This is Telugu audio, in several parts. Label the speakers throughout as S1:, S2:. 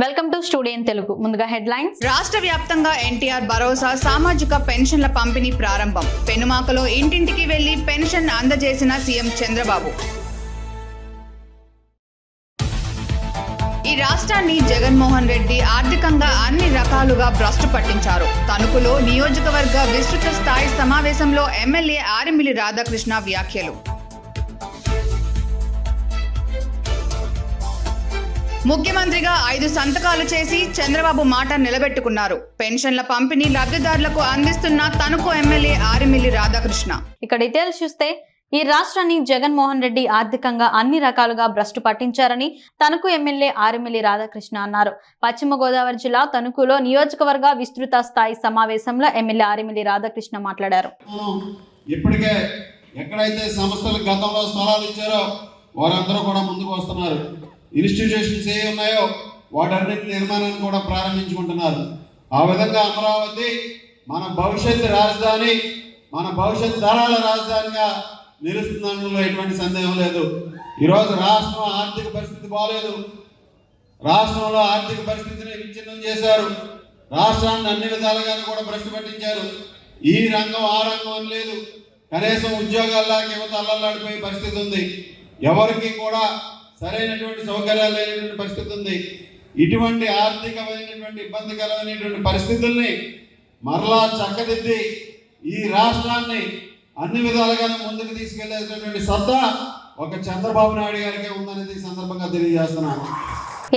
S1: Welcome to studio in Telugu. ముందుగా హెడ్లైన్స్.
S2: రాష్ట్ర వ్యాప్తంగా ఎన్టీఆర్ భరోసా సామాజిక పెన్షన్ల పంపిణీ ప్రారంభం. పెనుమాకలో ఇంటింటికి వెళ్లి పెన్షన్ అందజేసిన సీఎం చంద్రబాబు. ఈ రాష్ట్రాన్ని జగన్మోహన్ రెడ్డి ఆర్థికంగా అన్ని రకాలుగా భ్రష్టు పట్టించారు. తణుకులో నియోజకవర్గ విస్తృత స్థాయి సమావేశంలో ఎమ్మెల్యే ఆరిమిల్లి రాధాకృష్ణ వ్యాఖ్యలు. ముఖ్యమంత్రిగా 5 సంతకాలు చేసి చంద్రబాబు మాట నిలబెట్టుకున్నారు. పెన్షన్ల పంపిణీ లబ్ధిదారులకు అందిస్తున్న తణుకు ఎమ్మెల్యే ఆరిమిల్లి రాధాకృష్ణ.
S1: ఇక డీటెయిల్స్ చూస్తే ఈ రాష్ట్రాన్ని జగన్మోహన్ రెడ్డి ఆర్థికంగా అన్ని రకాలుగా భ్రష్టు పట్టించారని తణుకు ఎమ్మెల్యే ఆరిమిల్లి రాధాకృష్ణ అన్నారు. పశ్చిమ గోదావరి జిల్లా తణుకులో నియోజకవర్గ విస్తృత స్థాయి సమావేశంలో ఎమ్మెల్యే ఆరిమిల్లి రాధాకృష్ణ మాట్లాడారు.
S3: ఇప్పటికే ఎక్కడైతే సంస్థలు గతంలో స్థలాలు ఇచ్చారో వారందరూ కూడా ముందుకు వస్తున్నారు. ఇన్స్టిట్యూషన్స్ ఏ ఉన్నాయో వాటన్నిటి నిర్మాణాన్ని కూడా ప్రారంభించుకుంటున్నారు. ఆ విధంగా అమరావతి మన భవిష్యత్తు రాజధాని, మన భవిష్యత్ తరాల రాజధానిగా నిలుస్తుందనడంలో ఎటువంటి సందేహం లేదు. ఈరోజు రాష్ట్రం ఆర్థిక పరిస్థితి బాగలేదు. రాష్ట్రంలో ఆర్థిక పరిస్థితిని విచ్ఛిన్నం చేశారు. రాష్ట్రాన్ని అన్ని విధాలుగా కూడా భ్రష్టు పట్టించారు. ఈ రంగం ఆ రంగం అని లేదు. కనీసం ఉద్యోగాల్లాగా యువత అల్లల్లాడిపోయే పరిస్థితి ఉంది. ఎవరికి కూడా సరైనటువంటి సౌకర్యాలు లేనటువంటి పరిస్థితి ఉంది. ఇటువంటి ఆర్థికమైనటువంటి ఇబ్బందికరమైనటువంటి పరిస్థితుల్ని మరలా చక్కదిద్ది ఈ రాష్ట్రాన్ని అన్ని విధాలుగా ముందుకు తీసుకెళ్లేటటువంటి సత్తా ఒక చంద్రబాబు నాయుడు గారికే ఉందనేది ఈ సందర్భంగా తెలియజేస్తున్నాను.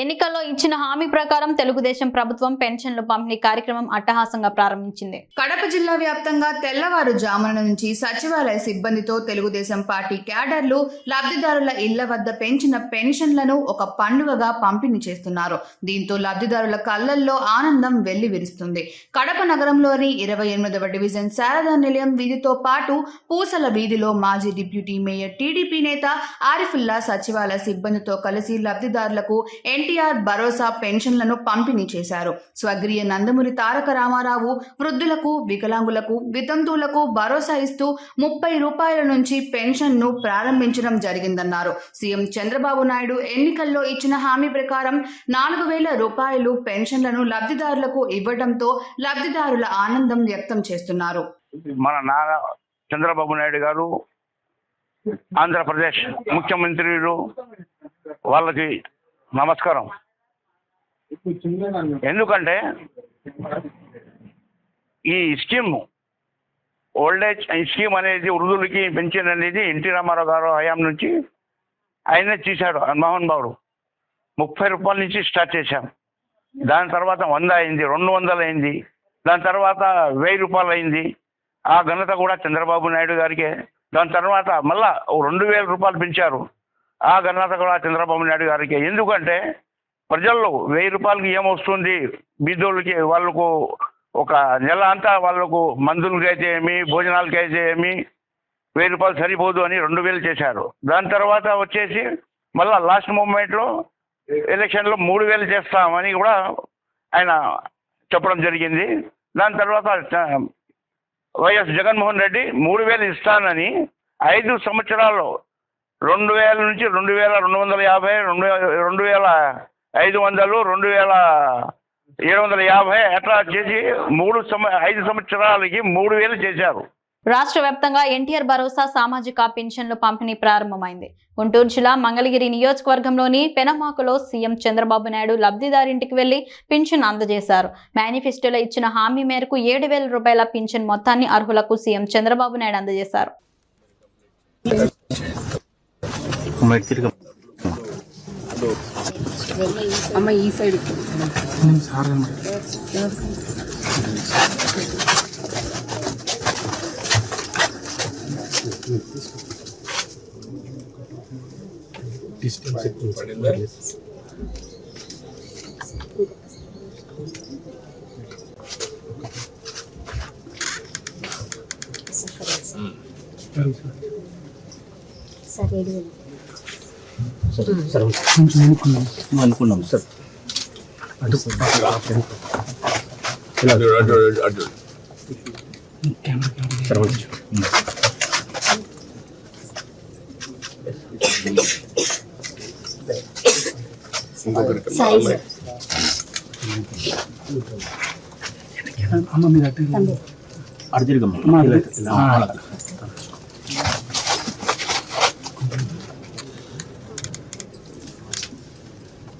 S1: ఎన్నికల్లో ఇచ్చిన హామీ ప్రకారం తెలుగుదేశం ప్రభుత్వం పెన్షన్లు పంపిణీ కార్యక్రమం అట్టహాసంగా ప్రారంభించింది.
S2: కడప జిల్లా వ్యాప్తంగా తెల్లవారుజామున నుంచి సచివాలయ సిబ్బందితో తెలుగుదేశం పార్టీ క్యాడర్లు లబ్ధిదారుల ఇళ్ల వద్ద పెంచిన పెన్షన్లను ఒక పండుగగా పంపిణీ చేస్తున్నారు. దీంతో లబ్ధిదారుల కళ్లల్లో ఆనందం వెళ్లి విరుస్తుంది. కడప నగరంలోని 28వ డివిజన్ శారదా నిలయం వీధితో పాటు పూసల వీధిలో మాజీ డిప్యూటీ మేయర్ టీడీపీ నేత ఆరిఫుల్లా సచివాలయ సిబ్బందితో కలిసి లబ్ధిదారులకు ఎన్టీఆర్ భరోసా పెన్షన్లను పంపిణీ చేశారు. స్వర్గీయ నందమూరి తారక రామారావు వృద్ధులకు, వికలాంగులకు, వితంతువులకు భరోసా ఇస్తూ 30 రూపాయల నుంచి పెన్షన్ను ప్రారంభించడం జరిగిందన్నారు. సీఎం చంద్రబాబు నాయుడు ఎన్నికల్లో ఇచ్చిన హామీ ప్రకారం 4000 రూపాయలు పెన్షన్లను లబ్ధిదారులకు ఇవ్వడంతో లబ్ధిదారుల ఆనందం వ్యక్తం చేస్తున్నారు.
S4: మన నారా చంద్రబాబు నాయుడు గారు ఆంధ్రప్రదేశ్ ముఖ్యమంత్రులు వాళ్ళకి నమస్కారం. ఎందుకంటే ఈ స్కీమ్ ఓల్డ్ ఏజ్ స్కీమ్ అనేది వృద్ధులకి పెన్షన్ అనేది ఎన్టీ రామారావు గారు హయాం నుంచి ఆయనే తీశాడు. మోహన్ బాబు 30 రూపాయల నుంచి స్టార్ట్ చేశాం. దాని తర్వాత 100 అయింది, 200 అయింది, దాని తర్వాత 1000 రూపాయలు అయింది. ఆ ఘనత కూడా చంద్రబాబు నాయుడు గారికే. దాని తర్వాత మళ్ళా 2000 రూపాయలు పెంచారు. ఆ ఘనత కూడా చంద్రబాబు నాయుడు గారికి. ఎందుకంటే ప్రజల్లో 1000 రూపాయలకి ఏమొస్తుంది, బీదోళ్ళకి వాళ్ళకు ఒక నెల అంతా వాళ్ళకు మందులకైతే ఏమి, భోజనాలకైతే ఏమి 1000 రూపాయలు సరిపోదు అని 2000 చేశారు. దాని తర్వాత వచ్చేసి మళ్ళీ లాస్ట్ మూమెంట్లో ఎలక్షన్లో 3000 చేస్తామని కూడా ఆయన చెప్పడం జరిగింది. దాని తర్వాత వైఎస్ జగన్మోహన్ రెడ్డి 3000 ఇస్తానని 5 సంవత్సరాల్లో 2000 నుంచి 2250, 2500, 2750 అట్లా చేసి 5 సంవత్సరాలకి 3000 చేశారు.
S1: రాష్ట్ర వ్యాప్తంగా ఎన్టీఆర్ భరోసా సామాజిక పెన్షన్లు పంపిణీ ప్రారంభమైంది. గుంటూరు జిల్లా మంగళగిరి నియోజకవర్గంలోని పెనమాకలో సీఎం చంద్రబాబు నాయుడు లబ్ధిదారింటికి వెళ్లి పింఛన్ అందజేశారు. మేనిఫెస్టోలో ఇచ్చిన హామీ మేరకు 7000 రూపాయల పింఛన్ మొత్తాన్ని అర్హులకు సీఎం చంద్రబాబు నాయుడు అందజేశారు.
S5: అమ్మ ఈ సైడ్
S6: అనుకున్నాం సార్.
S5: సైజ్ అమ్మ మీద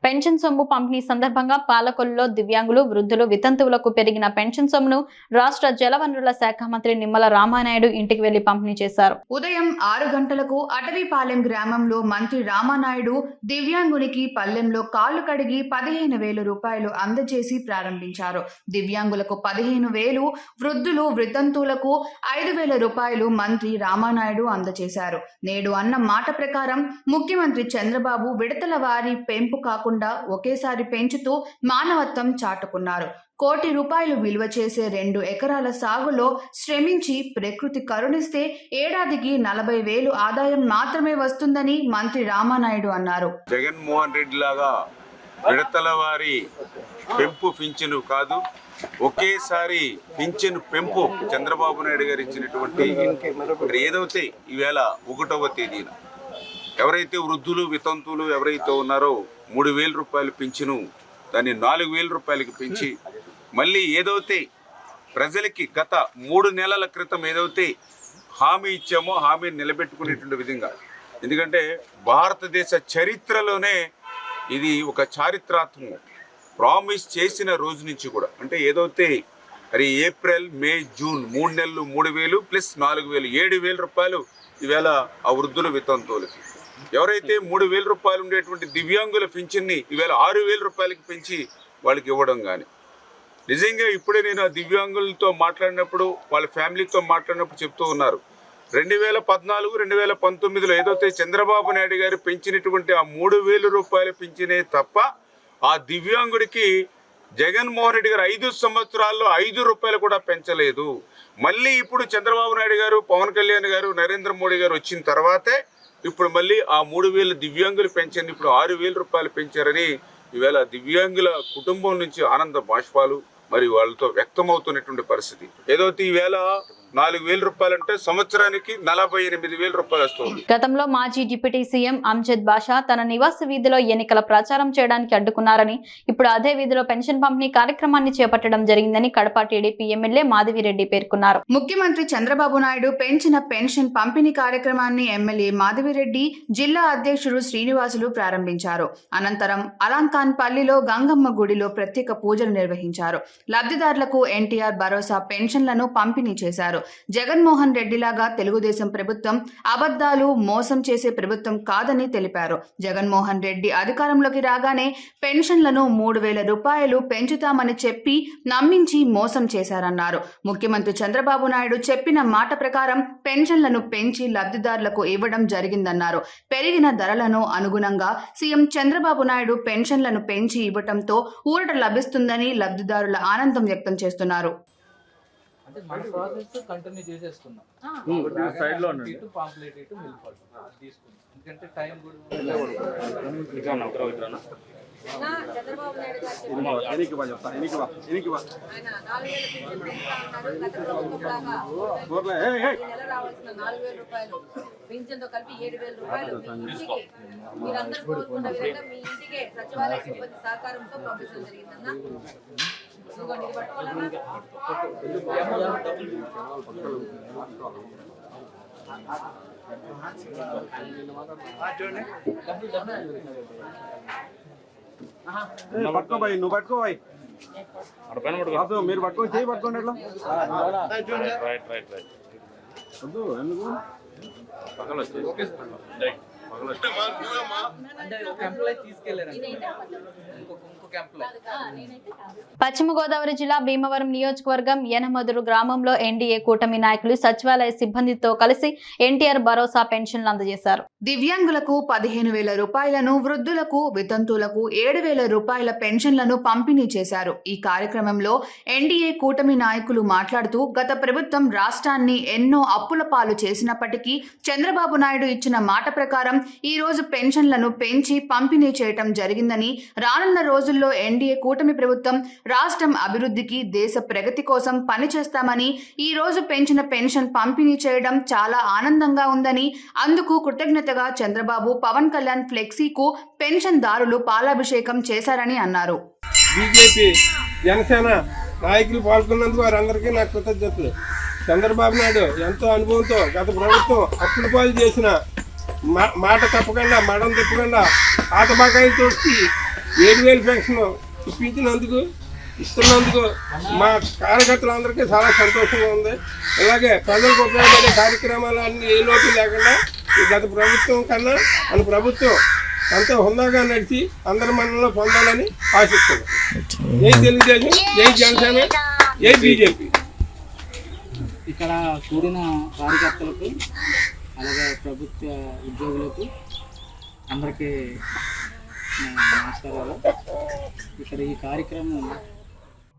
S1: పెన్షన్ సొమ్ము పంపిణీ సందర్భంగా పాలకొల్లులో దివ్యాంగులు, వృద్ధులు, వితంతువులకు పెరిగిన పెన్షన్ సొమ్మును రాష్ట్ర జలవనరుల శాఖ మంత్రి నిమ్మల రామానాయుడు ఇంటికి వెళ్లి పంపిణీ చేశారు.
S2: ఉదయం 6 గంటలకు అటవీపాలెం గ్రామంలో మంత్రి రామానాయుడు దివ్యాంగునికి పల్లెంలో కాళ్లు కడిగి 15,000 రూపాయలు అందజేసి ప్రారంభించారు. దివ్యాంగులకు 15,000, వృద్ధులు, వితంతువులకు 5,000 రూపాయలు మంత్రి రామానాయుడు అందజేశారు. నేడు అన్న మాట ప్రకారం ముఖ్యమంత్రి చంద్రబాబు విడతల వారి పెంపు కాకుండా ఒకేసారి పెంచుతూ మానవత్వం చాటుకున్నారు. ₹1 కోటి విలువ చేసే 2 ఎకరాల సాగులో శ్రమించి ప్రకృతి కరుణిస్తే ఏడాదికి 40,000 ఆదాయం మాత్రమే వస్తుందని మంత్రి రామానాయుడు అన్నారు.
S6: జగన్మోహన్ రెడ్డి లాగా విడతల వారి పెంపు పింఛను కాదు, ఒకేసారి పింఛను పెంపు చంద్రబాబు నాయుడు గారు ఇచ్చినటువంటి ఏదైతే ఈవేళ 1వ తేదీన ఎవరైతే వృద్ధులు, వితంతువులు ఎవరైతే ఉన్నారో 3,000 రూపాయలు పింఛను దాన్ని 4,000 రూపాయలకి పెంచి మళ్ళీ ఏదైతే ప్రజలకి గత 3 నెలల క్రితం ఏదైతే హామీ ఇచ్చామో హామీని నిలబెట్టుకునేటువంటి విధంగా, ఎందుకంటే భారతదేశ చరిత్రలోనే ఇది ఒక చారిత్రాత్మకం. ప్రామిస్ చేసిన రోజు నుంచి కూడా అంటే ఏదైతే మరి ఏప్రిల్, మే, జూన్ 3 నెలలు 3,000 ప్లస్ 4,000 7,000 రూపాయలు ఈవేళ ఆ వృద్ధుల వితంతువులకి, ఎవరైతే 3,000 రూపాయలు ఉండేటువంటి దివ్యాంగుల పింఛన్ని ఈవేళ 6,000 రూపాయలకి పెంచి వాళ్ళకి ఇవ్వడం కానీ, నిజంగా ఇప్పుడే నేను ఆ దివ్యాంగులతో మాట్లాడినప్పుడు వాళ్ళ ఫ్యామిలీతో మాట్లాడినప్పుడు చెప్తూ ఉన్నారు, 2014, 2019లో ఏదైతే చంద్రబాబు నాయుడు గారు పెంచినటువంటి ఆ 3,000 రూపాయలు పెంచినే తప్ప ఆ దివ్యాంగుడికి జగన్మోహన్ రెడ్డి గారు 5 సంవత్సరాల్లో 5 రూపాయలు కూడా పెంచలేదు. మళ్ళీ ఇప్పుడు చంద్రబాబు నాయుడు గారు, పవన్ కళ్యాణ్ గారు, నరేంద్ర మోడీ గారు వచ్చిన తర్వాతే ఇప్పుడు మళ్ళీ ఆ 3,000 దివ్యాంగుల పెన్షన్ ఇప్పుడు 6,000 రూపాయలు పెంచారని ఈవేళ దివ్యాంగుల కుటుంబం నుంచి ఆనంద బాష్పాలు మరి వాళ్ళతో వ్యక్తమవుతున్నటువంటి పరిస్థితి. ఏదైతే ఈవేళ 4,000 రూపాయలు అంటే సంవత్సరానికి 48,000 రూపాయలు వస్తుంది.
S1: గతంలో మాజీ డిప్యూటీ సీఎం అమ్జద్ బాషా తన నివాస వీధిలో ఎన్నికల ప్రచారం చేయడానికి అడ్డుకున్నారని, ఇప్పుడు అదే వీధిలో పెన్షన్ పంపిణీ కార్యక్రమాన్ని చేపట్టడం జరిగిందని కడప టీడీపీ ఎమ్మెల్యే మాధవిరెడ్డి పేర్కొన్నారు.
S2: ముఖ్యమంత్రి చంద్రబాబు నాయుడు పెంచిన పెన్షన్ పంపిణీ కార్యక్రమాన్ని ఎమ్మెల్యే మాధవిరెడ్డి, జిల్లా అధ్యక్షుడు శ్రీనివాసులు ప్రారంభించారు. అనంతరం అలంకాన్ పల్లిలో గంగమ్మ గుడిలో ప్రత్యేక పూజలు నిర్వహించారు. లబ్ధిదారులకు ఎన్టీఆర్ భరోసా పెన్షన్లను పంపిణీ చేశారు. జగన్మోహన్ రెడ్డిలాగా తెలుగుదేశం ప్రభుత్వం అబద్ధాలు, మోసం చేసే ప్రభుత్వం కాదని తెలిపారు. జగన్మోహన్ రెడ్డి అధికారంలోకి రాగానే పెన్షన్లను 3,000 రూపాయలు పెంచుతామని చెప్పి నమ్మించి మోసం చేశారన్నారు. ముఖ్యమంత్రి చంద్రబాబు నాయుడు చెప్పిన మాట ప్రకారం పెన్షన్లను పెంచి లబ్ధిదారులకు ఇవ్వడం జరిగిందన్నారు. పెరిగిన ధరలను అనుగుణంగా సీఎం చంద్రబాబు నాయుడు పెన్షన్లను పెంచి ఇవ్వడంతో ఊరట లభిస్తుందని లబ్ధిదారుల ఆనందం వ్యక్తం చేస్తున్నారు.
S7: అంటే మన ప్రాసెస్ కంటిన్యూ చేసేస్తున్నాం.
S5: సైడ్ లో
S7: పాంప్లెట్ ఇటు మిల్క్ తీసుకున్నాం, ఎందుకంటే టైం కూడా
S8: చంద్రబాబు నాయుడు రావాల్సిన 4,000 రూపాయలు పింఛన్తో కలిపి 7,000 రూపాయలు ఇంటికి మీరందరూ కోరుకున్న విధంగా మీ ఇంటికే సచివాలయ సిబ్బంది సహకారంతో పంపించడం జరిగిందన్న.
S5: పట్టుకోబాయి, నువ్వు పట్టుకోబాయి, మీరు పట్టుకొని చేయి పట్టుకోండి. ఎట్లా వద్దు, ఎందుకు
S1: పశ్చిమ గోదావరి జిల్లా భీమవరం నియోజకవర్గం యనమదురు గ్రామంలో ఎన్డీఏ కూటమి నాయకులు సచివాలయ సిబ్బందితో కలిసి ఎన్టీఆర్ భరోసా పెన్షన్లు అందజేశారు.
S2: దివ్యాంగులకు 15,000 రూపాయలను, వృద్ధులకు, వితంతువులకు 7,000 రూపాయల పెన్షన్లను పంపిణీ చేశారు. ఈ కార్యక్రమంలో ఎన్డీఏ కూటమి నాయకులు మాట్లాడుతూ, గత ప్రభుత్వం రాష్ట్రాన్ని ఎన్నో అప్పుల పాలు చేసినప్పటికీ చంద్రబాబు నాయుడు ఇచ్చిన మాట ప్రకారం ఈ రోజు పెన్షన్లను పెంచి పంపిణీ చేయటం జరిగిందని, రానున్న రోజుల్లో ఎన్డీఏ కూటమి ప్రభుత్వం రాష్ట్రం అభివృద్ధికి, దేశ ప్రగతి కోసం పనిచేస్తామని, ఈ రోజు పెంచిన పెన్షన్ పంపిణీ చేయడం చాలా ఆనందంగా ఉందని, అందుకు కృతజ్ఞతగా చంద్రబాబు, పవన్ కళ్యాణ్ ఫ్లెక్సీకు పెన్షన్ దారులు పాలాభిషేకం చేశారని అన్నారు.
S9: బీజేపీ, జనసేన నాయకులు పాల్గొన్నందుకు వారందరికీ నా కృతజ్ఞతలు. చంద్రబాబు నాయుడు ఎంతో అనుభవంతో గత ప్రభుత్వం అప్పుల పాలు చేసిన మాట తప్పకుండా మడం తిప్పకుండా పాత బకాయిలు తోటి 7,000 పెన్షన్ ఇస్తున్నందుకు మా కార్యకర్తలందరికీ చాలా సంతోషంగా ఉంది. అలాగే ప్రజలకు ఉపయోగపడే కార్యక్రమాలు అన్ని ఏ లోటు లేకుండా ఈ గత ప్రభుత్వం కన్నా మన ప్రభుత్వం ఎంతో హుందాగా నడిచి అందరి మనలో పొందాలని ఆశిస్తున్నాం. జై తెలుగుదేశం, జై జనసేన, జై బీజేపీ.
S7: ఇక్కడ కూడిన కార్యకర్తలకు అలాగే ప్రభుత్వ ఉద్యోగులకు అందరికీ నమస్కారాలు. ఇక్కడ ఈ కార్యక్రమం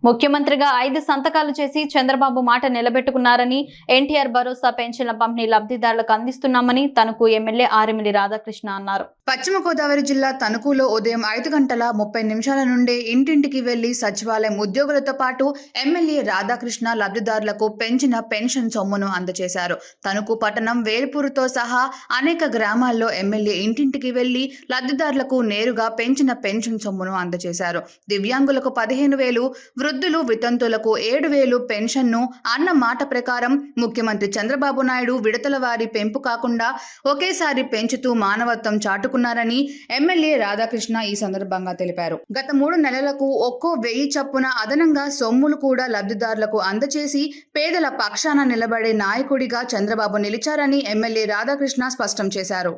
S1: ముఖ్యమంత్రిగా 5 సంతకాలు చేసి చంద్రబాబు మాట నిలబెట్టుకున్నారని, ఎన్టీఆర్ భరోసా పెన్షన్ల పంపిణీ లబ్ధిదారులకు అందిస్తున్నామని తణుకు ఎమ్మెల్యే ఆరిమిల్లి రాధాకృష్ణ అన్నారు.
S2: పశ్చిమ గోదావరి జిల్లా తణుకులో ఉదయం 5:30 నుండే ఇంటింటికి వెళ్లి సచివాలయం ఉద్యోగులతో పాటు ఎమ్మెల్యే రాధాకృష్ణ లబ్ధిదారులకు పెంచిన పెన్షన్ సొమ్మును అందజేశారు. తణుకు పట్టణం, వేల్పూరుతో సహా అనేక గ్రామాల్లో ఎమ్మెల్యే ఇంటింటికి వెళ్లి లబ్ధిదారులకు నేరుగా పెంచిన పెన్షన్ సొమ్మును అందజేశారు. దివ్యాంగులకు 15,000, వృద్ధులు వితంతులకు 7,000 పెన్షన్ను అన్న మాట ప్రకారం ముఖ్యమంత్రి చంద్రబాబు నాయుడు విడతల వారి పెంపు కాకుండా ఒకేసారి పెంచుతూ మానవత్వం చాటుకున్నారని ఎమ్మెల్యే రాధాకృష్ణ ఈ సందర్భంగా తెలిపారు. గత 3 నెలలకు ఒక్కో 1,000 చొప్పున అదనంగా సొమ్ములు కూడా లబ్ధిదారులకు అందచేసి పేదల పక్షాన నిలబడే నాయకుడిగా చంద్రబాబు నిలిచారని ఎమ్మెల్యే రాధాకృష్ణ స్పష్టం చేశారు.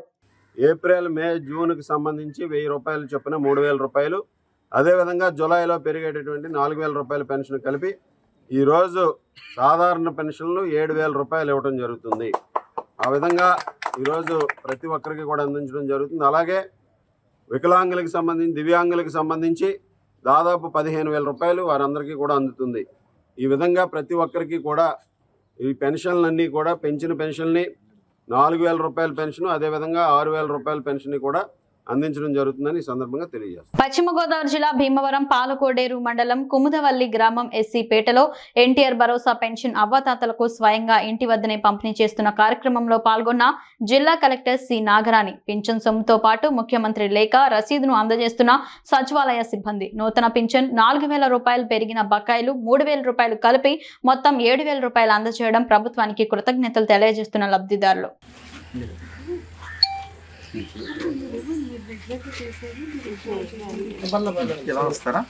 S3: ఏప్రిల్, మే, జూన్కి సంబంధించి 1,000 రూపాయలు చొప్పున 3,000 రూపాయలు, అదేవిధంగా జూలైలో పెరిగేటటువంటి 4,000 రూపాయల పెన్షన్ కలిపి ఈరోజు సాధారణ పెన్షన్లు 7,000 రూపాయలు ఇవ్వడం జరుగుతుంది. ఆ విధంగా ఈరోజు ప్రతి ఒక్కరికి కూడా అందించడం జరుగుతుంది. అలాగే వికలాంగులకు సంబంధించి, దివ్యాంగులకు సంబంధించి దాదాపు 15,000 రూపాయలు వారందరికీ కూడా అందుతుంది. ఈ విధంగా ప్రతి ఒక్కరికి కూడా ఈ పెన్షన్లన్నీ కూడా పెంచిన పెన్షన్ని 4,000 రూపాయల పెన్షన్, అదేవిధంగా 6,000 రూపాయల పెన్షన్ కూడా అందించడం జరుగుతుందని ఈ సందర్భంగా తెలియజేస్తారు.
S1: పశ్చిమ గోదావరి జిల్లా భీమవరం పాలకోడేరు మండలం కుముదవల్లి గ్రామం ఎస్సీ పేటలో ఎన్టీఆర్ భరోసా పెన్షన్ అవ్వాతాతలకు స్వయంగా ఇంటి వద్దనే పంపిణీ చేస్తున్న కార్యక్రమంలో పాల్గొన్న జిల్లా కలెక్టర్ సి నాగరాణి పింఛన్ సొమ్ముతో పాటు ముఖ్యమంత్రి లేఖ, రసీదును అందజేస్తున్న సచివాలయ సిబ్బంది. నూతన పింఛన్ 4,000 రూపాయలు, పెరిగిన బకాయిలు 3,000 రూపాయలు కలిపి మొత్తం 7,000 రూపాయలు అందజేయడం ప్రభుత్వానికి కృతజ్ఞతలు తెలియజేస్తున్న లబ్ధిదారులు.
S5: ఎలా వస్తారా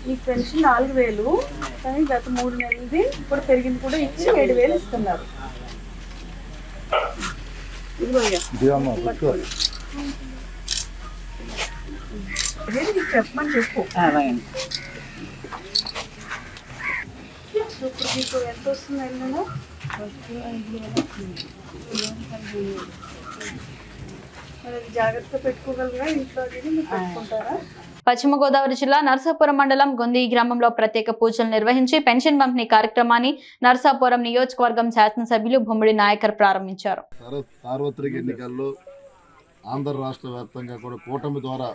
S10: ఈ పెన్షన్ 4,000 కానీ గత 3 నెలలది ఇప్పుడు పెరిగింది కూడా ఇచ్చి 7,000 ఇస్తున్నారు. చెప్పమని చెప్పు. ఇప్పుడు మీకు ఎంత వస్తుంది నెలలో? మరి జాగ్రత్తగా పెట్టుకోగలరా ఇంట్లో? పెట్టుకుంటారా?
S1: పశ్చిమ గోదావరి జిల్లా నర్సాపురం మండలం గొంది గ్రామంలో ప్రత్యేక పూజలు నిర్వహించి పెన్షన్ పంపిణీ కార్యక్రమాన్ని నర్సాపురం నియోజకవర్గం శాసనసభ్యులు బొమ్మిడి నాయకర్ ప్రారంభించారు.
S11: సార్వత్రిక ఎన్నికల్లో ఆంధ్ర రాష్ట్ర వ్యాప్తంగా కూడా కూటమి ద్వారా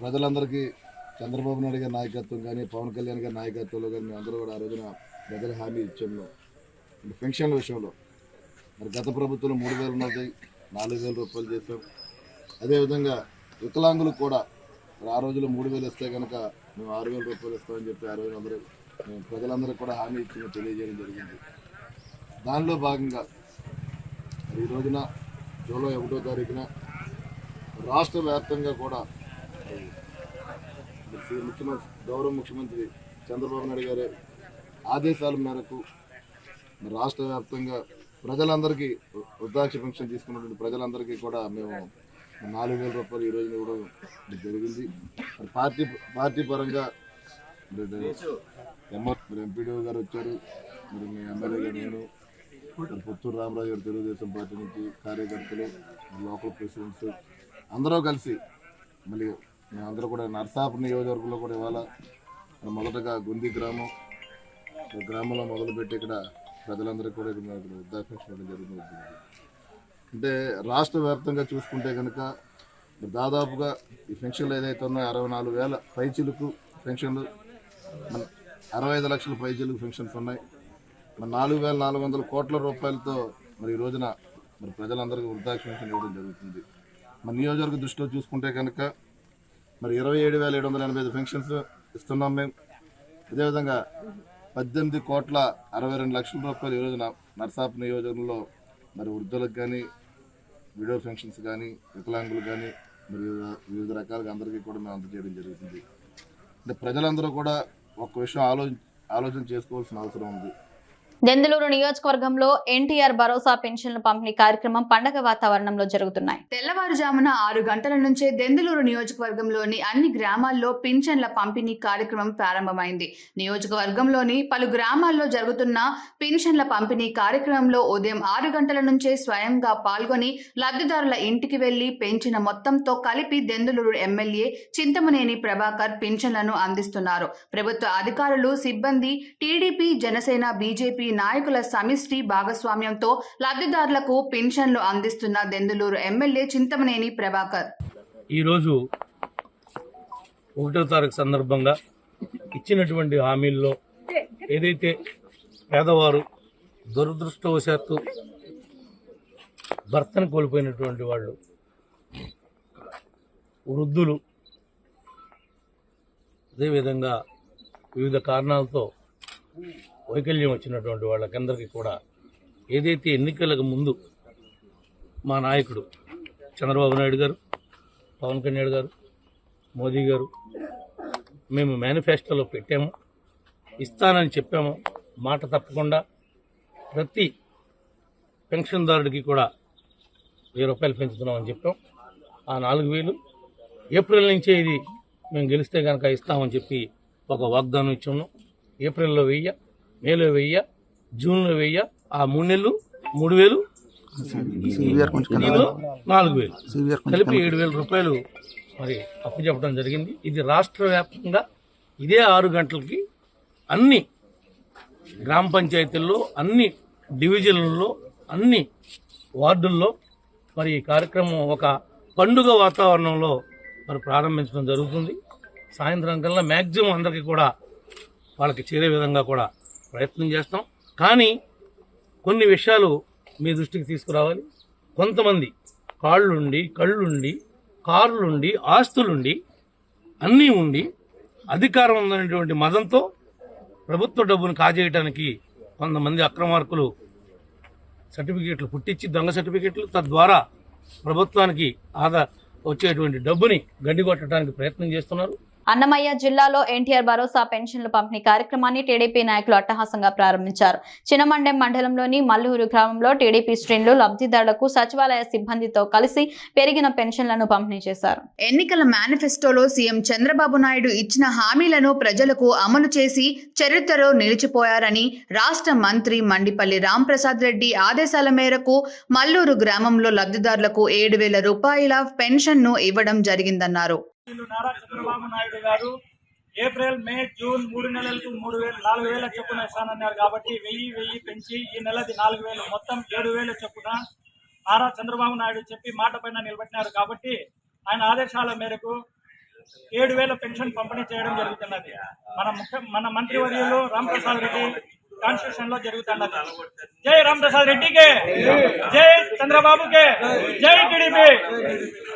S11: ప్రజలందరికీ చంద్రబాబు నాయుడు గారి నాయకత్వం కానీ, పవన్ కళ్యాణ్ గారి నాయకత్వంలో కానీ మేము అందరూ కూడా ఆ రోజున ప్రజల హామీ ఇచ్చాము. పెన్షన్ల విషయంలో మరి గత ప్రభుత్వంలో 3,000 ఉన్నది 4,000 రూపాయలు చేసాం. అదేవిధంగా వికలాంగులకు కూడా ఆ రోజులో 3,000 ఇస్తే కనుక మేము 6,000 రూపాయలు ఇస్తామని చెప్పి ఆ రోజు అందరూ ప్రజలందరికీ కూడా హామీ ఇచ్చి తెలియజేయడం జరిగింది. దానిలో భాగంగా ఈ రోజున జూలై 1వ తారీఖున రాష్ట్ర వ్యాప్తంగా కూడా గౌరవ ముఖ్యమంత్రి చంద్రబాబు నాయుడు గారి ఆదేశాల మేరకు రాష్ట్ర వ్యాప్తంగా ప్రజలందరికీ వృద్ధాప్య పెన్షన్ తీసుకున్నటువంటి ప్రజలందరికీ కూడా మేము 4,000 రూపాయలు ఈ రోజున ఇవ్వడం జరిగింది. పార్టీ పరంగా ఎంపీడీఓ గారు వచ్చారు, మరి మీ ఎమ్మెల్యే గారు, నేను పుత్తూరు రామరాజు గారు తెలుగుదేశం పార్టీ నుంచి కార్యకర్తలు, లోకల్ ప్రెసిడెంట్స్ అందరూ కలిసి మళ్ళీ మేమందరూ కూడా నర్సాపురం నియోజకవర్గంలో కూడా ఇవాళ మొదటగా గుంది గ్రామంలో మొదలుపెట్టి ఇక్కడ ప్రజలందరికీ కూడా ఇక్కడ వృద్ధాప్యం జరుగుతుంది. అంటే రాష్ట్ర వ్యాప్తంగా చూసుకుంటే కనుక దాదాపుగా ఈ పెన్షన్లు ఏదైతే ఉన్నాయో 64,000 పైచిలుకు పెన్షన్లు, 65 లక్షల పైచిలుకు పెన్షన్స్ ఉన్నాయి. మరి 4,400 కోట్ల రూపాయలతో మరి ఈ రోజున మరి ప్రజలందరికీ వృద్ధాప్య పెన్షన్ ఇవ్వడం జరుగుతుంది. మన నియోజకవర్గ దృష్టిలో చూసుకుంటే కనుక మరి 27,785 పెన్షన్స్ ఇస్తున్నాం మేము. అదేవిధంగా 18,62 లక్షల రూపాయలు ఈ రోజున నర్సాపు నియోజకవర్గంలో మరి వృద్ధులకు కానీ, విడో పెన్షన్స్ కానీ, వికలాంగులు కానీ మరి వివిధ రకాలుగా అందరికీ కూడా మేము అందజేయడం జరుగుతుంది. అంటే ప్రజలందరూ కూడా ఒక విషయం ఆలోచన చేసుకోవాల్సిన అవసరం ఉంది.
S1: దెందులూరు నియోజకవర్గంలో ఎన్టీఆర్ భరోసా పెన్షన్ల పంపిణీ కార్యక్రమం పండగ వాతావరణంలో జరుగుతున్నాయి.
S2: తెల్లవారుజామున 6 గంటల నుంచే దెందులూరు నియోజకవర్గంలోని అన్ని గ్రామాల్లో పింఛన్ల పంపిణీ కార్యక్రమం ప్రారంభమైంది. నియోజకవర్గంలోని పలు గ్రామాల్లో జరుగుతున్న పింఛన్ల పంపిణీ కార్యక్రమంలో ఉదయం 6 గంటల నుంచే స్వయంగా పాల్గొని లబ్ధిదారుల ఇంటికి వెళ్లి పెంచిన మొత్తంతో కలిపి దెందులూరు ఎమ్మెల్యే చింతమనేని ప్రభాకర్ పింఛన్లను అందిస్తున్నారు. ప్రభుత్వ అధికారులు, సిబ్బంది, టీడీపీ, జనసేన, బీజేపీ నాయకుల సమిష్టి భాగస్వామ్యంతో లబ్ధిదారులకు పెన్షన్లు అందిస్తున్న దెందులూరు ఎమ్మెల్యే చింతమనేని ప్రభాకర్
S12: ఈరోజు 1వ తారీఖు సందర్భంగా ఇచ్చినటువంటి హామీల్లో ఏదైతే పేదవారు దురదృష్టవశాత్తు భర్తను కోల్పోయినటువంటి వాళ్ళు, వృద్ధులు, అదేవిధంగా వివిధ కారణాలతో వైకల్యం వచ్చినటువంటి వాళ్ళకందరికీ కూడా ఏదైతే ఎన్నికలకు ముందు మా నాయకుడు చంద్రబాబు నాయుడు గారు, పవన్ కళ్యాణ్ గారు, మోదీ గారు మేము మేనిఫెస్టోలో పెట్టాము, ఇస్తానని చెప్పాము. మాట తప్పకుండా ప్రతి పెన్షన్దారుడికి కూడా 1000 రూపాయలు పెంచుతున్నామని చెప్పాం. ఆ 4,000 ఏప్రిల్ నుంచే ఇది మేము గెలిస్తే కనుక ఇస్తామని చెప్పి ఒక వాగ్దానం ఇచ్చాము. ఏప్రిల్లో 1000, మేలో 1000, జూన్లో 1000, ఆ 3 నెలలు 3,000, దీనిలో 4,000 కలిపి 7,000 రూపాయలు మరి అప్పు చెప్పడం జరిగింది. ఇది రాష్ట్ర వ్యాప్తంగా ఇదే 6 గంటలకి అన్ని గ్రామ పంచాయతీల్లో, అన్ని డివిజన్లలో, అన్ని వార్డుల్లో మరి ఈ కార్యక్రమం ఒక పండుగ వాతావరణంలో మరి ప్రారంభించడం జరుగుతుంది. సాయంత్రం కల్లా మ్యాక్సిమం అందరికీ కూడా వాళ్ళకి చేరే విధంగా కూడా ప్రయత్నం చేస్తాం. కానీ కొన్ని విషయాలు మీ దృష్టికి తీసుకురావాలి. కొంతమంది కాళ్ళుండి, కళ్ళుండి, కార్లుండి, ఆస్తులుండి, అన్నీ ఉండి అధికారం ఉందనేటువంటి మదంతో ప్రభుత్వ డబ్బును కాజేయడానికి కొంతమంది అక్రమార్కులు సర్టిఫికేట్లు పుట్టించి, దొంగ సర్టిఫికేట్లు, తద్వారా ప్రభుత్వానికి వచ్చేటువంటి డబ్బుని గండికొట్టడానికి ప్రయత్నం చేస్తున్నారు.
S1: అన్నమయ్య జిల్లాలో ఎన్టీఆర్ భరోసా పెన్షన్ల పంపిణీ కార్యక్రమాన్ని టీడీపీ నాయకులు అట్టహాసంగా ప్రారంభించారు. చినమండెం మండలంలోని మల్లూరు గ్రామంలో టీడీపీ శ్రేణులు లబ్ధిదారులకు సచివాలయ సిబ్బందితో కలిసి పెరిగిన పెన్షన్లను పంపిణీ చేశారు.
S2: ఎన్నికల మేనిఫెస్టోలో సీఎం చంద్రబాబు నాయుడు ఇచ్చిన హామీలను ప్రజలకు అమలు చేసి చరిత్రలో నిలిచిపోయారని రాష్ట్ర మంత్రి మండిపల్లి రాంప్రసాద్ రెడ్డి ఆదేశాల మేరకు మల్లూరు గ్రామంలో లబ్ధిదారులకు 7,000 రూపాయల పెన్షన్ను ఇవ్వడం జరిగిందన్నారు.
S13: నారా చంద్రబాబు నాయుడు గారు ఏప్రిల్, మే, జూన్ 3 నెలలకు 4,000 చొప్పున ఇస్తానన్నారు. కాబట్టి 1,000 పెంచి ఈ నెలది 4,000 మొత్తం 7,000 చొప్పున నారా చంద్రబాబు నాయుడు చెప్పి మాట పైన నిలబెట్టినారు. కాబట్టి ఆయన ఆదేశాల మేరకు 7,000 పెన్షన్ పంపిణీ చేయడం జరుగుతున్నది. మన మంత్రివర్యులు రాంప్రసాద్ రెడ్డి కాన్స్టిట్యూషన్ లో జరుగుతున్నది. జై రాంప్రసాద్ రెడ్డికి, జై చంద్రబాబుకే, జై టీడీపీ.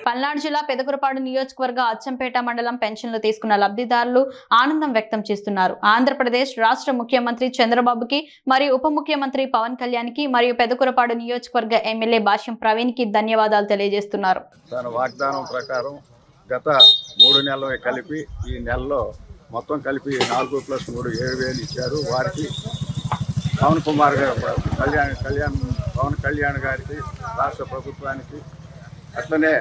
S1: పల్నాడు జిల్లా పెదకూరపాడు నియోజకవర్గ అచ్చంపేట మండలం పెన్షన్లు తీసుకున్న లబ్ధిదారులు ఆనందం వ్యక్తం చేస్తున్నారు. ఆంధ్రప్రదేశ్ రాష్ట్ర ముఖ్యమంత్రి చంద్రబాబుకి మరియు ఉప ముఖ్యమంత్రి పవన్ కళ్యాణ్కి మరియు పెదకూరపాడు నియోజకవర్గ ఎమ్మెల్యే భాష్యం ప్రవీణ్కి ధన్యవాదాలు తెలియజేస్తున్నారు.
S14: తన వాగ్దానం ప్రకారం గత 3 నెలలు కలిపి ఈ నెలలో మొత్తం కలిపి 4+3 7,000 ఇచ్చారు. వారికి పవన్ కళ్యాణ్ గారికి, రాష్ట్ర ప్రభుత్వానికి, అట్లనే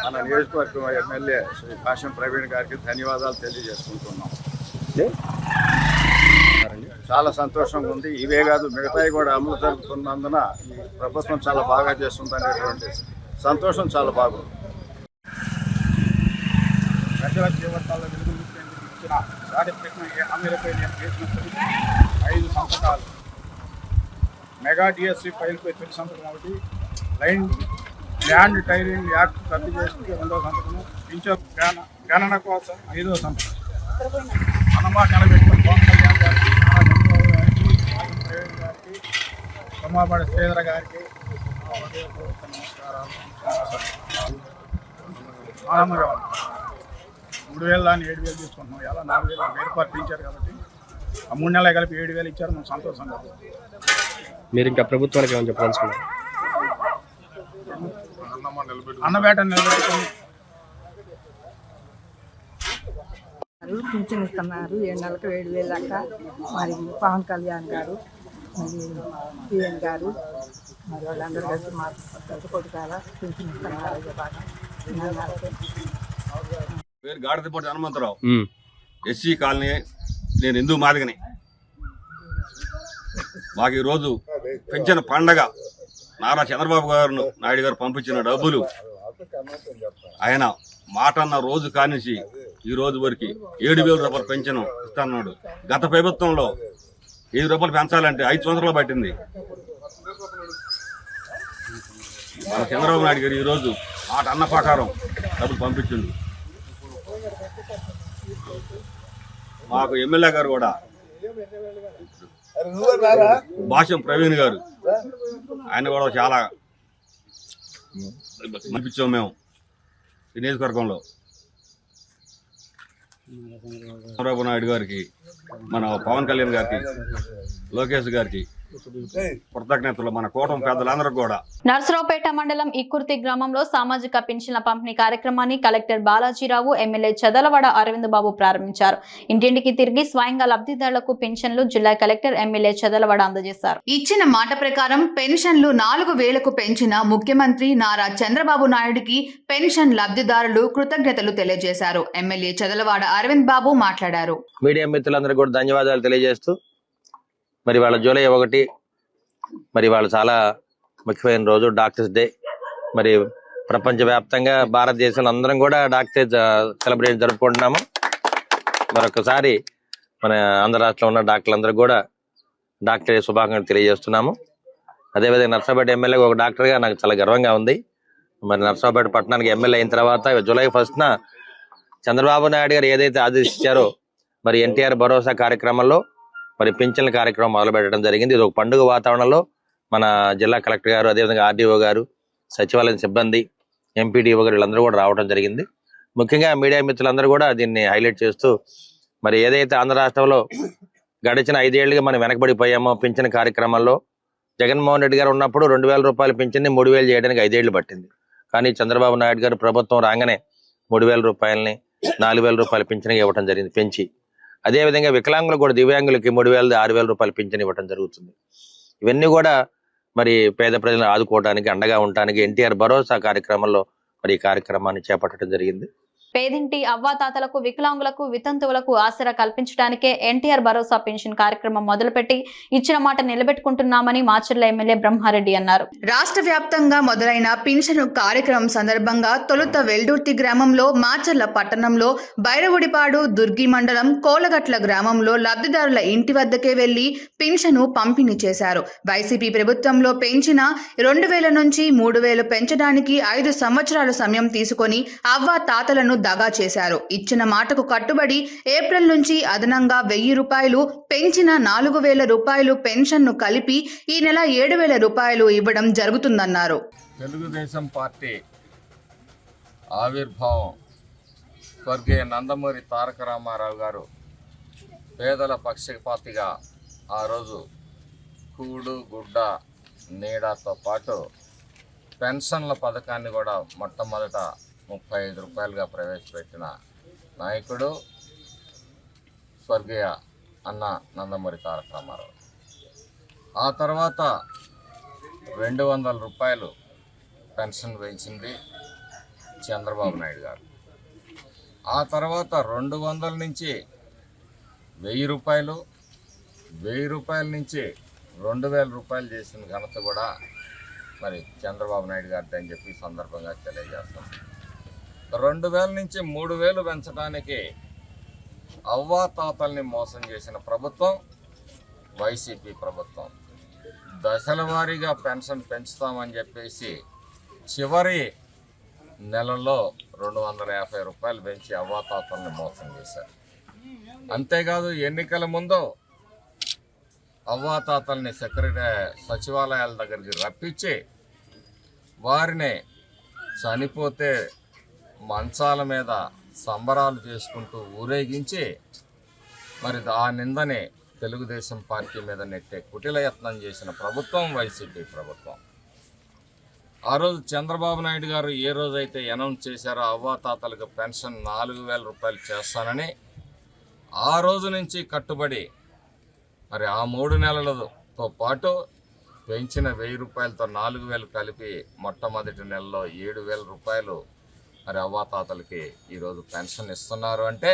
S14: మన నియోజకవర్గం ఎమ్మెల్యే శ్రీ భాష్యం ప్రవీణ్ గారికి ధన్యవాదాలు తెలియజేసుకుంటున్నాం.
S5: చెప్తారండి.
S14: చాలా సంతోషంగా ఉంది. ఇవే కాదు మిగతాయి కూడా అమలు జరుగుతున్నందున ఈ ప్రభుత్వం చాలా బాగా చేస్తుంది అనేటువంటి సంతోషం చాలా బాగుంది.
S9: ప్రజల జీవితాల్లో వెలుగు నింపేందుకు ఇచ్చిన సాధించిన హామీలపై నేను చేసిన 5 సంతకాలు. మెగా డిఎస్సి ఫైల్పై తొలి సంతకం ఒకటి, ల్యాండ్ టైలింగ్ యాక్ట్ రద్దు చేసి 2వ సంతకం, పింఛన్ గణన కోసం 5వ సంతకం. అన్నమాట నిలబెట్టిన పవన్ కళ్యాణ్ గారికి, చంద్రబాబు గారికి, ప్రవీణ్ గారికి, సోమాపడి శ్రీధర గారికి నమస్కారాలు. ఆనందంగా ఉంది. 3,000 దాన్ని 7,000 తీసుకుంటున్నాం. ఇలా 4,000 రూపాయలు పెంచారు కాబట్టి ఆ 3 నెలలు కలిపి 7,000 ఇచ్చారు. మేము సంతోషంగా.
S5: మీరు ఇంకా ప్రభుత్వానికి ఏమైనా చెప్పాల్సుకున్నారు?
S9: అన్నబేట నిలబెట్టుకొని
S10: పింఛన్ ఇస్తున్నారు. 7 నెలలకు 7,000 దాకా. మరి పవన్ కళ్యాణ్ గారు, మరి పిఎన్ గారు, మరి వాళ్ళందరూ కలిసి మా పెద్ద కొడుకాల పింఛన్ ఇస్తున్నారు. బాగా
S15: పేరు గాడిదపాటి హనుమంతరావు, ఎస్సీ కాలనీ. నేను హిందూ మాదిగని. మాకు ఈరోజు పెంచిన పండగ నారా చంద్రబాబు నాయుడు గారు పంపించిన డబ్బులు ఆయన మాట అన్న రోజు కానించి ఈ రోజు వరకు 7,000 రూపాయలు పెన్షన్ ఇస్తున్నాడు. గత ప్రభుత్వంలో 7 రూపాయలు పెంచాలంటే 5 సంవత్సరాలు పట్టింది. మన చంద్రబాబు నాయుడు గారు ఈరోజు మాట అన్న ప్రకారం డబ్బులు పంపించిండు. మాకు ఎమ్మెల్యే గారు కూడా భాష్యం ప్రవీణ్ గారు, ఆయన కూడా చాలా పంపించాం మేము ఈ నియోజకవర్గంలో. చంద్రబాబు నాయుడు గారికి, మన పవన్ కళ్యాణ్ గారికి, లోకేష్ గారికి కృతజ్ఞతలు. మన కూటమి పెద్దలందరూ కూడా.
S1: నర్సరావుపేట మండలం ఇక్కుర్తి గ్రామంలో సామాజిక పింఛన్ల పంపిణీ కార్యక్రమాన్ని కలెక్టర్ బాలాజీరావు, ఎమ్మెల్యే చదలవాడ అరవింద్ బాబు ప్రారంభించారు. ఇంటింటికి తిరిగి స్వయంగా లబ్ధిదారులకు పింఛన్లు జిల్లా కలెక్టర్, ఎమ్మెల్యే చదలవాడ అందజేశారు.
S2: ఇచ్చిన మాట ప్రకారం పెన్షన్లు 4,000కు పెంచిన ముఖ్యమంత్రి నారా చంద్రబాబు నాయుడుకి పెన్షన్ లబ్ధిదారులు కృతజ్ఞతలు తెలియజేశారు. ఎమ్మెల్యే చదలవాడ అరవింద్ బాబు మాట్లాడారు.
S16: మీడియా మిత్రులందరూ కూడా ధన్యవాదాలు తెలియజేస్తూ, మరి వాళ్ళ జూలై 1 మరి వాళ్ళు చాలా ముఖ్యమైన రోజు, డాక్టర్స్ డే. మరి ప్రపంచవ్యాప్తంగా భారతదేశంలో అందరం కూడా డాక్టర్స్ సెలబ్రేషన్ జరుపుకుంటున్నాము. మరొకసారి మన ఆంధ్ర రాష్ట్రంలో ఉన్న డాక్టర్లందరూ కూడా డాక్టర్ శుభాకాంక్షలు తెలియజేస్తున్నాము. అదేవిధంగా నర్సరావుపేట ఎమ్మెల్యేగా ఒక డాక్టర్గా నాకు చాలా గర్వంగా ఉంది. మరి నర్సరావుపేట పట్టణానికి ఎమ్మెల్యే అయిన తర్వాత జూలై 1న చంద్రబాబు నాయుడు గారు ఏదైతే ఆదేశించారో మరి ఎన్టీఆర్ భరోసా కార్యక్రమంలో మరి పింఛన్ల కార్యక్రమం మొదలుపెట్టడం జరిగింది. ఇది ఒక పండుగ వాతావరణంలో మన జిల్లా కలెక్టర్ గారు, అదేవిధంగా ఆర్డీఓ గారు, సచివాలయం సిబ్బంది, ఎంపీడీఓ గారు వీళ్ళందరూ కూడా రావడం జరిగింది. ముఖ్యంగా మీడియా మిత్రులందరూ కూడా దీన్ని హైలైట్ చేస్తూ, మరి ఏదైతే ఆంధ్ర రాష్ట్రంలో గడిచిన 5 ఏళ్లుగా మనం వెనకబడిపోయామో పింఛన్ కార్యక్రమంలో, జగన్మోహన్ రెడ్డి గారు ఉన్నప్పుడు 2,000 రూపాయల పింఛన్ని 3,000 చేయడానికి 5 ఏళ్లు పట్టింది. కానీ చంద్రబాబు నాయుడు గారు ప్రభుత్వం రాగానే 3,000 రూపాయలని 4,000 రూపాయల పింఛన్ ఇవ్వడం జరిగింది పెంచి. అదేవిధంగా వికలాంగులు కూడా, దివ్యాంగులకి 3,000 6,000 రూపాయల పింఛన్ ఇవ్వడం జరుగుతుంది. ఇవన్నీ కూడా మరి పేద ప్రజలను ఆదుకోవడానికి, అండగా ఉండడానికి ఎన్టీఆర్ భరోసా కార్యక్రమంలో మరి ఈ కార్యక్రమాన్ని చేపట్టడం జరిగింది.
S1: పేదింటి అవ్వాతాతలకు, వికలాంగులకు, వితంతువులకు ఆసరా కల్పించడానికే ఎన్టీఆర్ భరోసా పెన్షన్ కార్యక్రమం మొదలుపెట్టి ఇచ్చిన మాట నిలబెట్టుకుంటున్నామని మాచర్ల ఎమ్మెల్యే బ్రహ్మారెడ్డి అన్నారు.
S2: రాష్ట్ర వ్యాప్తంగా మొదలైన పింఛన్ కార్యక్రమం సందర్భంగా తొలుత వెల్దుర్తి గ్రామంలో, మాచర్ల పట్టణంలో, బైరగుడిపాడు, దుర్గి మండలం, కోలగట్ల గ్రామంలో లబ్ధిదారుల ఇంటి వద్దకే వెళ్లి పింఛను పంపిణీ చేశారు. వైసీపీ ప్రభుత్వంలో పెంచిన 2,000 నుంచి 3,000 పెంచడానికి 5 సంవత్సరాల సమయం తీసుకొని అవ్వా తాతలను దగా చేశారు. ఇచ్చిన మాటకు కట్టుబడి ఏప్రిల్ నుంచి అదనంగా 1,000 రూపాయలు పెంచిన 4,000 రూపాయలు పెన్షన్ను కలిపి ఈ నెల 7,000 రూపాయలు ఇవ్వడం జరుగుతుందన్నారు.
S14: తెలుగుదేశం పార్టీ ఆవిర్భావం స్వర్గీయ నందమూరి తారక రామారావు గారు పేదల పక్షపాతిగా ఆ రోజు కూడు, గుడ్డ, నీడతో పాటు పెన్షన్ల పథకాన్ని కూడా మొట్టమొదట 35 రూపాయలుగా ప్రవేశపెట్టిన నాయకుడు స్వర్గీయ అన్న నందమూరి తారక రామారావు. ఆ తర్వాత 200 రూపాయలు పెన్షన్ పెంచింది చంద్రబాబు నాయుడు గారు. ఆ తర్వాత 200 నుంచి 1,000 రూపాయలు, 1000 రూపాయల నుంచి 2000 రూపాయలు చేసిన ఘనత కూడా మరి చంద్రబాబు నాయుడు గారిది అని చెప్పి సందర్భంగా తెలియజేస్తాం. 2000 నుంచి 3000 పెంచడానికి అవ్వాతాతల్ని మోసం చేసిన ప్రభుత్వం వైసీపీ ప్రభుత్వం. దశల వారీగా పెన్షన్ పెంచుతామని చెప్పేసి చివరి నెలలో 250 రూపాయలు పెంచి అవ్వాతాతల్ని మోసం చేశారు. అంతేకాదు ఎన్నికల ముందు అవ్వాతాతల్ని సచివాలయాల దగ్గరికి రప్పించి వారిని చనిపోతే మంచాల మీద సంబరాలు చేసుకుంటూ ఊరేగించి మరి ఆ నిందని తెలుగుదేశం పార్టీ మీద నెట్టే కుటిల యత్నం చేసిన ప్రభుత్వం వైసీపీ ప్రభుత్వం. ఆ రోజు చంద్రబాబు నాయుడు గారు ఏ రోజైతే అనౌన్స్ చేశారో అవ్వాతాతలకు పెన్షన్ 4000 రూపాయలు చేస్తానని ఆ రోజు నుంచి కట్టుబడి మరి ఆ 3 నెలలతో పాటు పెంచిన 1000 రూపాయలతో 4000 కలిపి మొట్టమొదటి నెలలో 7000 రూపాయలు మరి అవ్వాతాతలకి ఈరోజు పెన్షన్ ఇస్తున్నారు. అంటే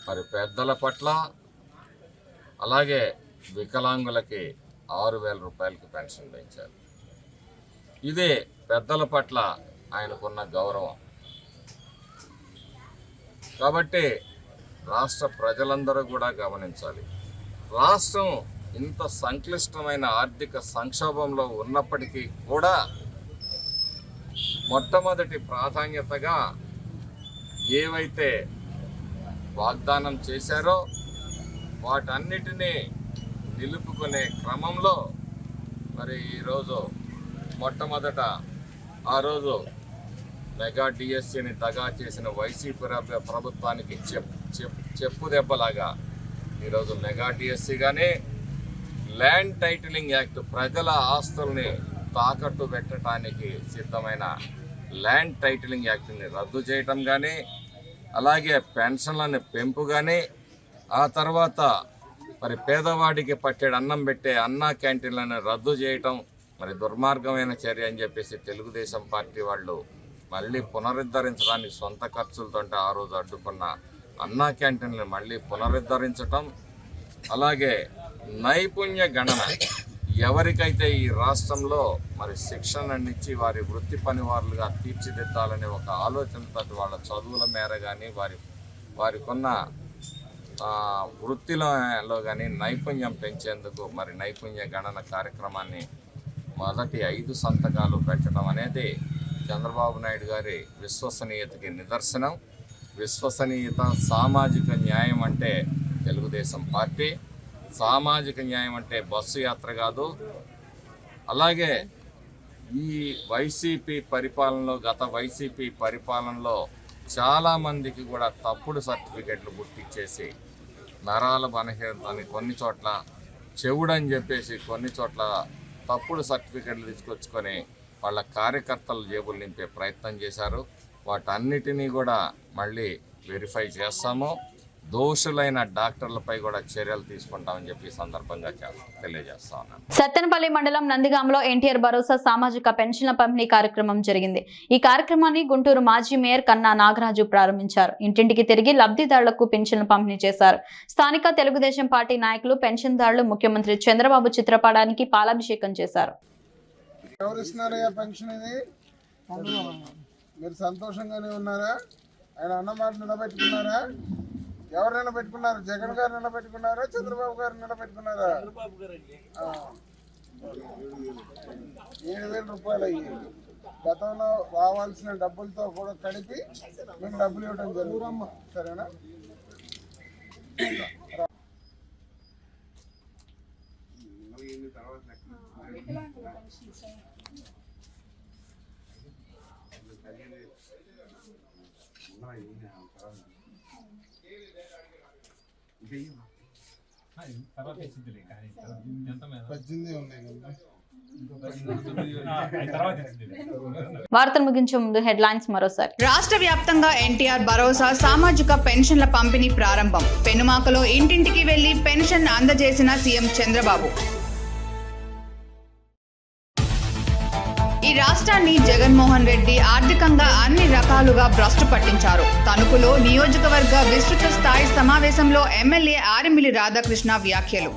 S14: మరి పెద్దల పట్ల అలాగే వికలాంగులకి 6000 రూపాయలకి పెన్షన్ పెంచారు. ఇదే పెద్దల పట్ల ఆయనకున్న గౌరవం. కాబట్టి రాష్ట్ర ప్రజలందరూ కూడా గమనించాలి, రాష్ట్రం ఇంత సంక్లిష్టమైన ఆర్థిక సంక్షోభంలో ఉన్నప్పటికీ కూడా మొట్టమొదటి ప్రాధాన్యతగా ఏవైతే వాగ్దానం చేశారో వాటన్నిటినీ నిలుపుకునే క్రమంలో మరి ఈరోజు మొట్టమొదట ఆ రోజు మెగా డిఎస్సీని దగా చేసిన వైసీపీ ప్రభుత్వానికి చెప్పు దెబ్బలాగా ఈరోజు మెగా డిఎస్సీ కానీ ల్యాండ్ టైటిలింగ్ యాక్ట్ ప్రజల ఆస్తుల్ని తాకట్టు పెట్టడానికి సిద్ధమైన ల్యాండ్ టైటిలింగ్ యాక్ట్ని రద్దు చేయటం కానీ అలాగే పెన్షన్లను పెంపు కానీ ఆ తర్వాత మరి పేదవాడికి పట్టేడు అన్నం పెట్టే అన్నా క్యాంటీన్లను రద్దు చేయటం మరి దుర్మార్గమైన చర్య అని చెప్పేసి తెలుగుదేశం పార్టీ వాళ్ళు మళ్ళీ పునరుద్ధరించడానికి సొంత ఖర్చులతో ఆ రోజు అడ్డుకున్న అన్నా క్యాంటీన్లను మళ్ళీ పునరుద్ధరించటం, అలాగే నైపుణ్య గణన ఎవరికైతే ఈ రాష్ట్రంలో మరి శిక్షణనిచ్చి వారి వృత్తి పనివారులుగా తీర్చిదిద్దాలనే ఒక ఆలోచనతో వాళ్ళ చదువుల మేర కానీ వారికున్న వృత్తిలో కానీ నైపుణ్యం పెంచేందుకు మరి నైపుణ్య గణన కార్యక్రమాన్ని మొదటి 5 సంతకాలు పెట్టడం అనేది చంద్రబాబు నాయుడు గారి విశ్వసనీయతకి నిదర్శనం. విశ్వసనీయత, సామాజిక న్యాయం అంటే తెలుగుదేశం పార్టీ, సామాజిక న్యాయం అంటే బస్సు యాత్ర కాదు. అలాగే ఈ వైసీపీ పరిపాలనలో గత వైసీపీ పరిపాలనలో చాలామందికి కూడా తప్పుడు సర్టిఫికెట్లు గుర్తించేసి నరాల బలహీనతని కొన్ని చోట్ల, చెవుడని చెప్పేసి కొన్ని చోట్ల తప్పుడు సర్టిఫికెట్లు తీసుకొచ్చుకొని వాళ్ళ కార్యకర్తల జేబులు నింపే ప్రయత్నం చేశారు. వాటన్నిటినీ కూడా మళ్ళీ వెరిఫై చేస్తాము. దోషులైన డాక్టర్లపై కూడా చర్యలు తీసుకుంటామని చెప్పి సందర్భంగా తెలియజేస్తా ఉన్నాను.
S1: సత్తెనపల్లి మండలం నందిగాంలో ఎన్టీఆర్ భరోసా సామాజిక పెన్షన్ల పంపిణీ కార్యక్రమం జరిగింది. ఈ కార్యక్రమాన్ని గుంటూరు మాజీ మేయర్ కన్నా నాగరాజు ప్రారంభించారు. ఇంటింటికి తిరిగి లబ్ధిదారులకు పెన్షన్లు పంపిణీ చేశారు. స్థానిక తెలుగుదేశం పార్టీ నాయకులు పెన్షన్దారులు ముఖ్యమంత్రి చంద్రబాబు చిత్రపటానికి పాలాభిషేకం చేశారు.
S9: మీరు సంతోషంగానే ఉన్నారా? ఆయన అన్నమాట నిలబెట్టుకున్నారా? ఎవరు నిలబెట్టుకున్నారు? జగన్ గారు నిలబెట్టుకున్నారా? చంద్రబాబు గారు నిలబెట్టుకున్నారా? 7,000 రూపాయలు అయ్యాయి. గతంలో రావాల్సిన డబ్బులతో కూడా కలిపి మేము డబ్బులు ఇవ్వడం జరుగుతుంది. సరేనా?
S1: వార్తలు ముగించే ముందు హెడ్లైన్స్ మరోసారి.
S2: రాష్ట్ర వ్యాప్తంగా ఎన్టీఆర్ భరోసా సామాజిక పెన్షన్ల పంపిణీ ప్రారంభం. పెనుమాకలో ఇంటింటికి వెళ్లి పెన్షన్ అందజేసిన సీఎం చంద్రబాబు. ఈ రాష్ట్రాన్ని జగన్మోహన్ రెడ్డి ఆర్థికంగా అన్ని రకాలుగా భ్రష్టు పట్టించారు. తణుకులో నియోజకవర్గ విస్తృత స్థాయి సమావేశంలో ఎమ్మెల్యే ఆరిమిల్లి రాధాకృష్ణ వ్యాఖ్యలు.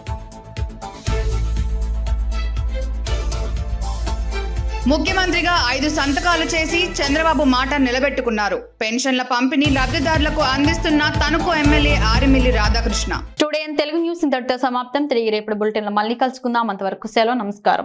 S2: ముఖ్యమంత్రిగా 5 సంతకాలు చేసి చంద్రబాబు మాట నిలబెట్టుకున్నారు. పెన్షన్ల పంపిణీ లబ్ధిదారులకు అందిస్తున్న Tanuku MLA Arimilli Radhakrishna.
S1: Today Telugu news ఇంతటితో సమాప్తం. తిరిగి రేపటి బులెటిన్లో మళ్ళీ కలుసుకుందాం. అంతవరకు సెలవు. నమస్కారం.